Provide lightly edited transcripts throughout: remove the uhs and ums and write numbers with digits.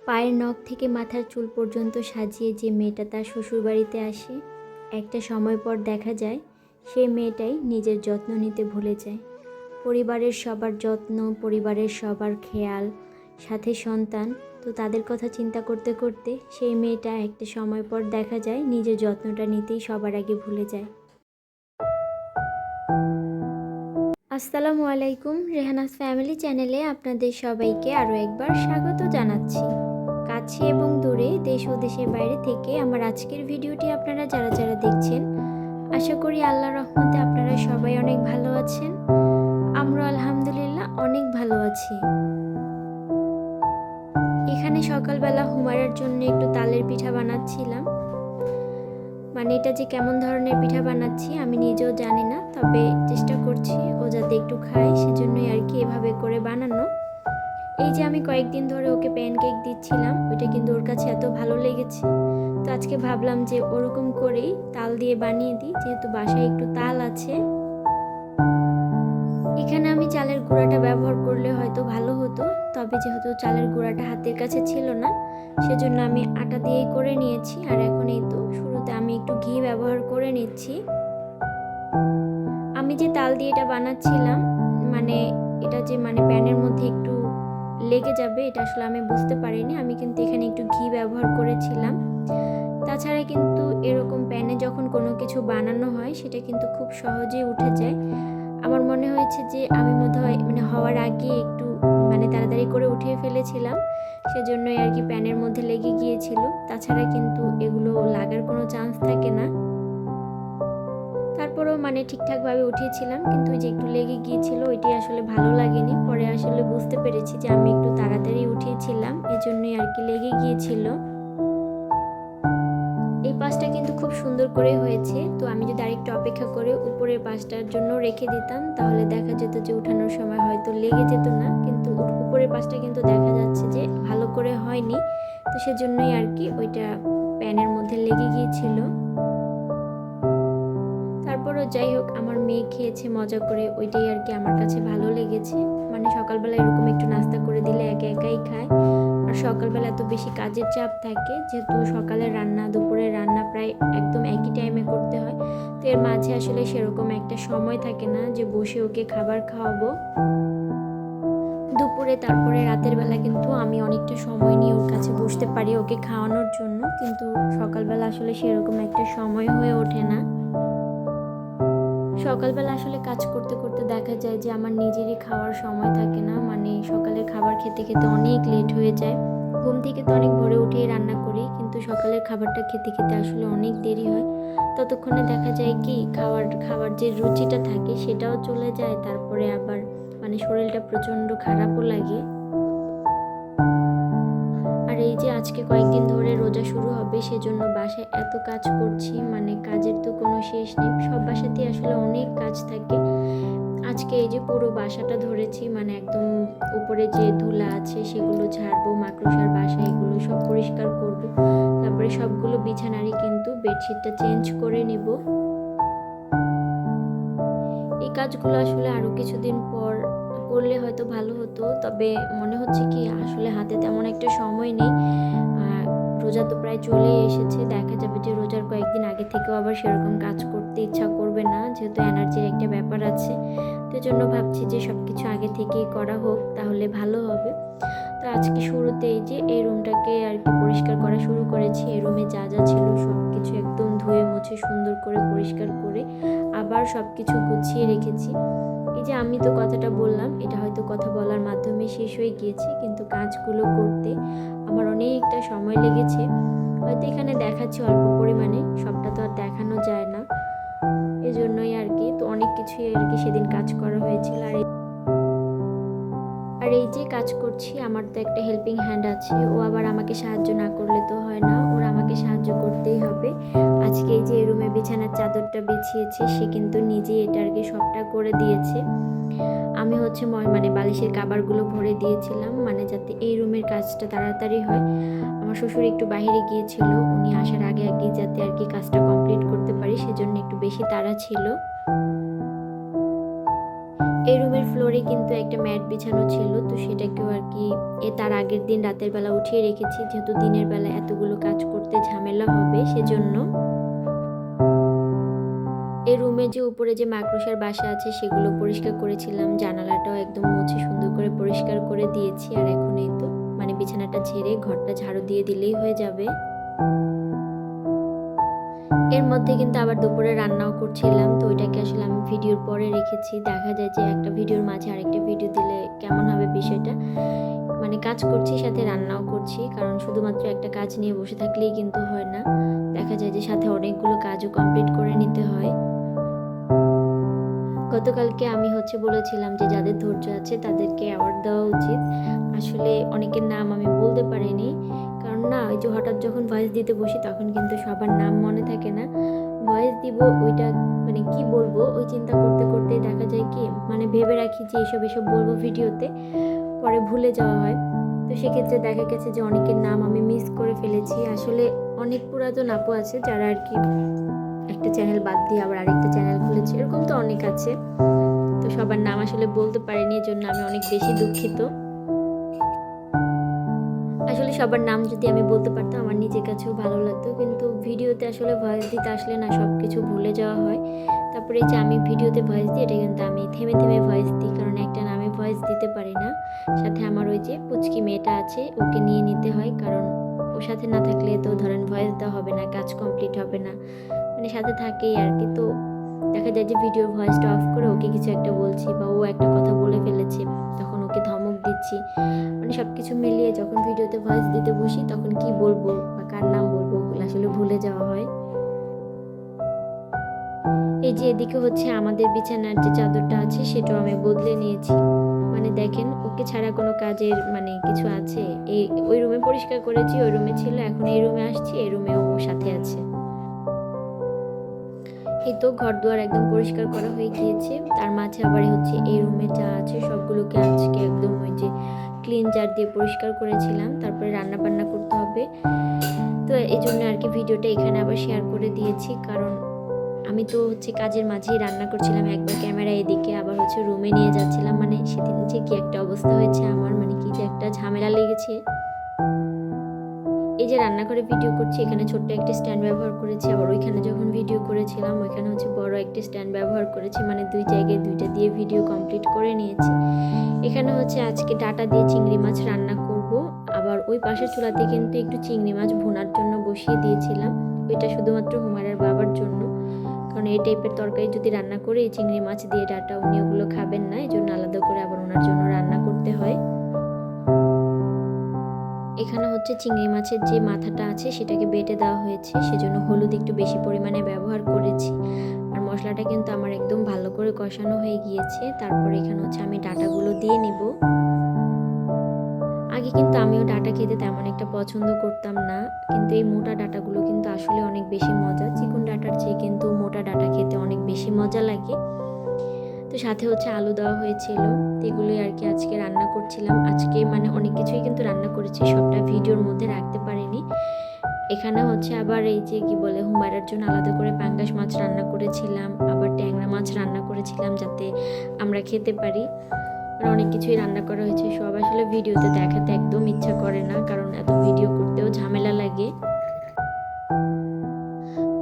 পায়ের নখ থেকে মাথার চুল পর্যন্ত সাজিয়ে যে মেয়েটা তার শ্বশুরবাড়িতে আসে, একটা সময় পর দেখা যায় সেই মেয়েটাই নিজের যত্ন নিতে ভুলে যায়। পরিবারের সবার যত্ন, পরিবারের সবার খেয়াল, সাথে সন্তান, তো তাদের কথা চিন্তা করতে করতে সেই মেয়েটা একটা সময় পর দেখা যায় নিজের যত্নটা নিতেই সবার আগে ভুলে যায়। আসসালামু আলাইকুম, রেহানাস ফ্যামিলি চ্যানেলে আপনাদের সবাইকে আরও একবার স্বাগত জানাচ্ছি। কাছে এবং দূরে, দেশ ও দেশের বাইরে থেকে আমার আজকের ভিডিওটি আপনারা যারা যারা দেখছেন, আশা করি আল্লাহর রহমতে আপনারা সবাই অনেক ভালো আছেন। আমরা আলহামদুলিল্লাহ অনেক ভালো আছি। এখানে সকালবেলা হুমায়রার জন্য একটু তালের পিঠা বানাচ্ছিলাম। মানে এটা যে কেমন ধরনের পিঠা বানাচ্ছি আমি নিজেও জানি না, তবে চেষ্টা করছি ও যাতে একটু খায়, সেজন্যই আর কি এভাবে করে বানানো। এই যে আমি কয়েকদিন ধরে ওকে প্যানকেক দিচ্ছিলাম, ওইটা কিন্তু ওর কাছে এত ভালো লেগেছে, তো আজকে ভাবলাম যে ওরকম করেই তাল দিয়ে বানিয়ে দিই, যেহেতু বাসায় একটু তাল আছে। এখানে আমি চালের গুঁড়াটা ব্যবহার করলে হয়তো ভালো হতো, তবে যেহেতু চালের গুঁড়াটা হাতের কাছে ছিল না, সেজন্য আমি আটা দিয়েই করে নিয়েছি। আর এখন এই তো শুরুতে আমি একটু ঘি ব্যবহার করে নিচ্ছি। আমি যে তাল দিয়ে এটা বানাচ্ছিলাম, মানে এটা যে প্যানের মধ্যে একটু লেগে যাবে এটা আসলে আমি বুঝতে পারিনি। আমি কিন্তু এখানে একটু ঘি ব্যবহার করেছিলাম। তাছাড়া কিন্তু এরকম প্যানে যখন কোনো কিছু বানানো হয় সেটা কিন্তু খুব সহজেই উঠে যায়। আমার মনে হয়েছে যে আমি বোধহয় হওয়ার আগে একটু তাড়াতাড়ি করে উঠিয়ে ফেলেছিলাম, সেজন্যই আর কি প্যানের মধ্যে লেগে গিয়েছিল। তাছাড়া কিন্তু এগুলো লাগার কোনো চান্স থাকে না। তারপরেও ঠিকঠাকভাবে উঠিয়েছিলাম, কিন্তু ওই যে একটু লেগে গিয়েছিল ওইটাই আসলে ভালো লাগেনি। পরে আসলে বুঝতে পেরেছি যে আমি একটু তাড়াতাড়ি উঠিয়েছিলাম, এজন্যই আর কি লেগে গিয়েছিল। এই পাশটা কিন্তু খুব সুন্দর করে হয়েছে। তো আমি যদি আরেকটু অপেক্ষা করে উপরের পাশটার জন্য রেখে দিতাম, তাহলে দেখা যেত যে উঠানোর সময় হয়তো লেগে যেত না, কিন্তু উপরের পাশটা কিন্তু দেখা যাচ্ছে যে ভালো করে হয়নি। তো সেজন্যই আর কি ওইটা প্যানের মধ্যে লেগে গিয়েছিল। তারপরও যাই হোক, আমার মেয়ে খেয়েছে মজা করে, ওইটাই আর কি আমার কাছে ভালো লেগেছে। সকালবেলা এরকম একটু নাস্তা করে দিলে একা একাই খায়। আর সকালবেলা এত বেশি কাজের চাপ থাকে, যেহেতু সকালের রান্না দুপুরের রান্না প্রায় একদম একই টাইমে করতে হয়, তো এর মাঝে আসলে সেরকম একটা সময় থাকে না যে বসে ওকে খাবার খাওয়াবো দুপুরে। তারপরে রাতের বেলা কিন্তু আমি অনেকটা সময় নিয়ে ওর কাছে বসতে পারি ওকে খাওয়ানোর জন্য, কিন্তু সকালবেলা আসলে সেরকম একটা সময় হয়ে ওঠে না। সকালবেলা আসলে কাজ করতে করতে দেখা যায় যে আমার নিজেরই খাওয়ার সময় থাকে না। সকালের খাবার খেতে খেতে অনেক লেট হয়ে যায়। ঘুম থেকে তো অনেক ভোরে উঠেই রান্না করি, কিন্তু সকালের খাবারটা খেতে খেতে আসলে অনেক দেরি হয়। ততক্ষণে দেখা যায় কি খাবার যে রুচিটা থাকে সেটাও চলে যায়। তারপরে আবার শরীরটা প্রচণ্ড খারাপও লাগে। আর এই যে আজকে কয়েকদিন ধরে রোজা শুরু হবে, সেজন্য বাসায় এত কাজ করছি, কাজের তো কোনো শেষ নেই। সব বাসাতেই আসলে অনেক কাজ থাকে। আজকে এই যে পুরো বাসাটা ধরেছি, একদম উপরে যে ধুলা আছে সেগুলো ঝাড়বো, মাকড়সার বাসা এগুলো সব পরিষ্কার করব। তারপরে সবগুলো বিছানারই কিন্তু বেডশিটটা চেঞ্জ করে নিব। এই কাজগুলো আসলে আরও কিছুদিন পর করলে হয়তো ভালো হতো, তবে মনে হচ্ছে কি আসলে হাতে তেমন একটা সময় নেই। রোজা তো প্রায় চলে এসেছে, দেখা যাবে যে রোজার কয়েকদিন আগে থেকেও আবার সেরকম কাজ করতে ইচ্ছা করবে না, যেহেতু এনার্জির একটা ব্যাপার আছে। তো জন্য ভাবছি যে সব কিছু আগে থেকেই করা হোক, তাহলে ভালো হবে। তো আজকে শুরুতেই যে এই রুমটাকে আর কি পরিষ্কার করা শুরু করেছি। এই রুমে যা যা ছিল সব কিছু একদম ধুয়ে মুছে সুন্দর করে পরিষ্কার করে আবার সব কিছু গুছিয়ে রেখেছি। এই যে আমি তো কথাটা বললাম, এটা হয়তো কথা বলার মাধ্যমে শেষ হয়ে গিয়েছে, কিন্তু কাজগুলো করতে আমার অনেকটা সময় লেগেছে। হয়তো এখানে দেখাচ্ছি অল্প পরিমাণে, সবটা তো আর দেখানো যায় না, এজন্যই আর কি। তো অনেক কিছুই আর কি সেদিন কাজ করা হয়েছিল। আর এই যে কাজ করছি, আমার তো একটা হেল্পিং হ্যান্ড আছে, ও আবার আমাকে সাহায্য না করলে তো হয় না, ওরা আমাকে সাহায্য করতেই হবে। আজকে এই যে এই রুমে বিছানার চাদরটা বিছিয়েছে, সে কিন্তু নিজেই এটা আর কি সবটা করে দিয়েছে। আমি হচ্ছে বালিশের কাবারগুলো ভরে দিয়েছিলাম, যাতে এই রুমের কাজটা তাড়াতাড়ি হয়। আমার শ্বশুর একটু বাইরে গিয়েছিল, উনি আসার আগে আগে যাতে আর কি কাজটা কমপ্লিট করতে পারি, সেজন্য একটু বেশি তাড়া ছিল। এই রুমের ফ্লোরে কিন্তু একটা ম্যাট বিছানো ছিল, তো সেটাকেও আর কি তার আগের দিন রাতের বেলা উঠিয়ে রেখেছি, যেহেতু দিনের বেলা এতগুলো কাজ করতে ঝামেলা হবে সেজন্য। এই রুমে যে উপরে যে মাকড়সার বাসা আছে সেগুলো পরিষ্কার করেছিলাম, জানালাটাও একদম মুছে সুন্দর করে পরিষ্কার করে দিয়েছি। আর এখন এই তো মানে বিছানাটা ঝেড়ে ঘরটা ঝাড়ু দিয়ে দিলেই হয়ে যাবে। এর মধ্যে কিন্তু আবার দুপুরে রান্নাও করছিলাম, তো ওইটাকে আসলে আমি ভিডিওর পরে রেখেছি। দেখা যায় যে একটা ভিডিওর মাঝে আরেকটা ভিডিও দিলে কেমন হবে বিষয়টা, মানে কাজ করছি সাথে রান্নাও করছি, কারণ শুধুমাত্র একটা কাজ নিয়ে বসে থাকলেই কিন্তু হয় না, দেখা যায় যে সাথে অনেকগুলো কাজও কমপ্লিট করে নিতে হয়। গতকালকে আমি বলেছিলাম যে যাদের ধৈর্য আছে তাদেরকে অ্যাওয়ার্ড দেওয়া উচিত। আসলে অনেকের নাম আমি বলতে পারিনি, কারণ না ওই যে হঠাৎ যখন ভয়েস দিতে বসি তখন কিন্তু সবার নাম মনে থাকে না। ভয়েস দিব ওইটা মানে কি বলবো ওই চিন্তা করতে করতে দেখা যায় কি মানে ভেবে রাখি যে এসব বলবো ভিডিওতে, পরে ভুলে যাওয়া হয়। তো সেক্ষেত্রে দেখা গেছে যে অনেকের নাম আমি মিস করে ফেলেছি। আসলে অনেক পুরাতন আপু আছে যারা আর কি একটা চ্যানেল বাদ দিয়ে আবার আরেকটা চ্যানেল খুলেছে, এরকম তো অনেক আছে। তো সবার নাম আসলে বলতে পারিনি, এজন্য আমি অনেক বেশি দুঃখিত। আসলে সবার নাম যদি আমি বলতে পারতাম আমার নিজের কাছেও ভালো লাগতো, কিন্তু ভিডিওতে আসলে ভয়েস দিতে আসলে না সব কিছু ভুলে যাওয়া হয়। তারপরে এই যে আমি ভিডিওতে ভয়েস দিই এটা কিন্তু আমি থেমে থেমে ভয়েস দিই, কারণ একটা নামে ভয়েস দিতে পারি না। সাথে আমার ওই যে পুচকি মেয়েটা আছে ওকে নিয়ে নিতে হয়, কারণ ওর সাথে না থাকলে তো ধরেন ভয়েস দেওয়া হবে না, কাজ কমপ্লিট হবে না, মানে সাথে থাকেই আর কি। তো দেখা যায় যে ভিডিওর ভয়েসটা অফ করে ওকে কিছু একটা বলছি বা ও একটা কথা বলে ফেলেছে, তখন ওকে ধমক দিচ্ছি, মানে সব কিছু মিলিয়ে যখন ভিডিওতে ভয়েস দিতে বসি তখন কি বলবো বা কার নাম বলবো ওগুলো আসলে ভুলে যাওয়া হয়। এই যে এদিকে আমাদের বিছানার যে চাদরটা আছে সেটাও আমি বদলে নিয়েছি, মানে দেখেন ওকে ছাড়া কোনো কাজের মানে কিছু আছে। এই ওই রুমে পরিষ্কার করেছি, ওই রুমে ছিল, এখন এই রুমে আসছি, এই রুমেও ওর সাথে আছে। এই তো ঘর দুয়ার একদম পরিষ্কার করা হয়ে গিয়েছে, তার মাঝে আবার এই রুমে যা আছে সবগুলোকে আজকে একদম ওই যে ক্লিনজার দিয়ে পরিষ্কার করেছিলাম, তারপরে রান্না বান্না করতে হবে। তো এই জন্য আর কি ভিডিওটা এখানে আবার শেয়ার করে দিয়েছি, কারণ আমি তো কাজের মাঝেই রান্না করছিলাম, একবার ক্যামেরা এদিকে আবার রুমে নিয়ে যাচ্ছিলাম, মানে সেদিন যে কি একটা অবস্থা হয়েছে আমার, মানে কি যে একটা ঝামেলা লেগেছে। এই যে রান্নাঘরে ভিডিও করছি এখানে ছোট্ট একটা স্ট্যান্ড ব্যবহার করেছি, আবার ওইখানে যখন ভিডিও করেছিলাম ওইখানে বড় একটা স্ট্যান্ড ব্যবহার করেছি, মানে দুই জায়গায় দুইটা দিয়ে ভিডিও কমপ্লিট করে নিয়েছি। এখানে আজকে ডাটা দিয়ে চিংড়ি মাছ রান্না করব, আবার ওই পাশের চুলাতে কিন্তু একটু চিংড়ি মাছ ভুনার জন্য বসিয়ে দিয়েছিলাম, ওইটা শুধুমাত্র হুমায়রার বাবার জন্য, কারণ এই টাইপের তরকারি যদি রান্না করে এই চিংড়ি মাছ দিয়ে ডাটা উনি ওগুলো খাবেন না, এই জন্য আলাদা করে আবার ওনার জন্য রান্না করতে হয়। এখানে চিংড়ি মাছের যে মাথাটা আছে সেটাকে বেটে দেওয়া হয়েছে, সেজন্য হলুদ একটু বেশি পরিমাণে ব্যবহার করেছি। আর মশলাটা কিন্তু আমার একদম ভালো করে কষানো হয়ে গিয়েছে। তারপর এখানে আমি ডাটাগুলো দিয়ে নিব। আগে কিন্তু আমিও ডাটা খেতে তেমন একটা পছন্দ করতাম না, কিন্তু এই মোটা ডাটাগুলো কিন্তু আসলে অনেক বেশি মজা, চিকন ডাটার চেয়ে কিন্তু মোটা ডাটা খেতে অনেক বেশি মজা লাগে। তো সাথে আলু দেওয়া হয়েছিল, এগুলোই আর কি আজকে রান্না করছিলাম। আজকে মানে অনেক কিছুই কিন্তু রান্না করেছি, সবটা ভিডিওর মধ্যে রাখতে পারিনি। এখানে আবার এই যে কি বলে হুমায়রার জন্য আলাদা করে পাঙ্গাস মাছ রান্না করেছিলাম, আবার ট্যাংরা মাছ রান্না করেছিলাম যাতে আমরা খেতে পারি। আর অনেক কিছুই রান্না করা হয়েছে, সব আসলে ভিডিওতে দেখাতে একদম ইচ্ছা করে না, কারণ এত ভিডিও করতেও ঝামেলা লাগে।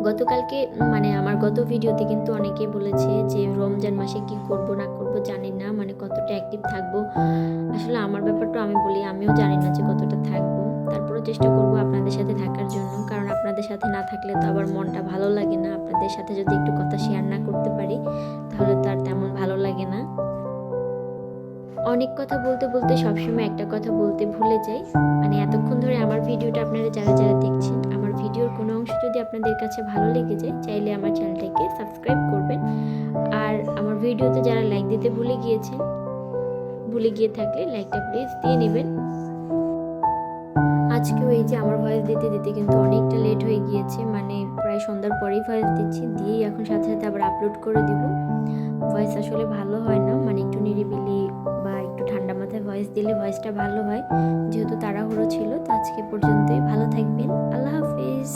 গতকালকে মানে আমার গত ভিডিওতে কিন্তু অনেকেই বলেছে যে রমজান মাসে কি করব না করব জানি না, মানে কতটা অ্যাক্টিভ থাকবো। আসলে আমার ব্যাপারটা আমি বলি আমিও জানি না যে কতটা থাকবো, তারপরেও চেষ্টা করব আপনাদের সাথে থাকার জন্য, কারণ আপনাদের সাথে না থাকলে তো আবার মনটা ভালো লাগে না। আপনাদের সাথে যদি একটু কথা শেয়ার না করতে পারি তাহলে তো আর তেমন ভালো লাগে না। অনেক কথা বলতে বলতে সবসময় একটা কথা বলতে ভুলে যাই, মানে এতক্ষণ ধরে আমার ভিডিওটা আপনারা যারা যারা দেখছেন, আমার ভিডিওর কোনো অংশ যদি আপনাদের কাছে ভালো লেগে যায় চাইলে আমার চ্যানেলটাকে সাবস্ক্রাইব করবেন। আর আমার ভিডিওতে যারা লাইক দিতে ভুলে গিয়ে থাকলে লাইকটা প্লিজ দিয়ে নেবেন। আজকেও এই যে আমার ভয়েস দিতে দিতে কিন্তু অনেকটা লেট হয়ে গিয়েছে, মানে প্রায় সন্ধ্যার পরেই ভয়েস দিচ্ছি, দিয়েই এখন সাথে সাথে আবার আপলোড করে দিব। ভয়েস আসলে ভালো হয় না, মানে একটু নিরিবিলি বা একটু ঠান্ডা মাথায় ভয়েস দিলে ভয়েসটা ভালো হয়, যেহেতু তাড়াহুড়ো ছিল। তো আজকে পর্যন্তই, ভালো থাকবেন, আল্লাহ হাফিজ।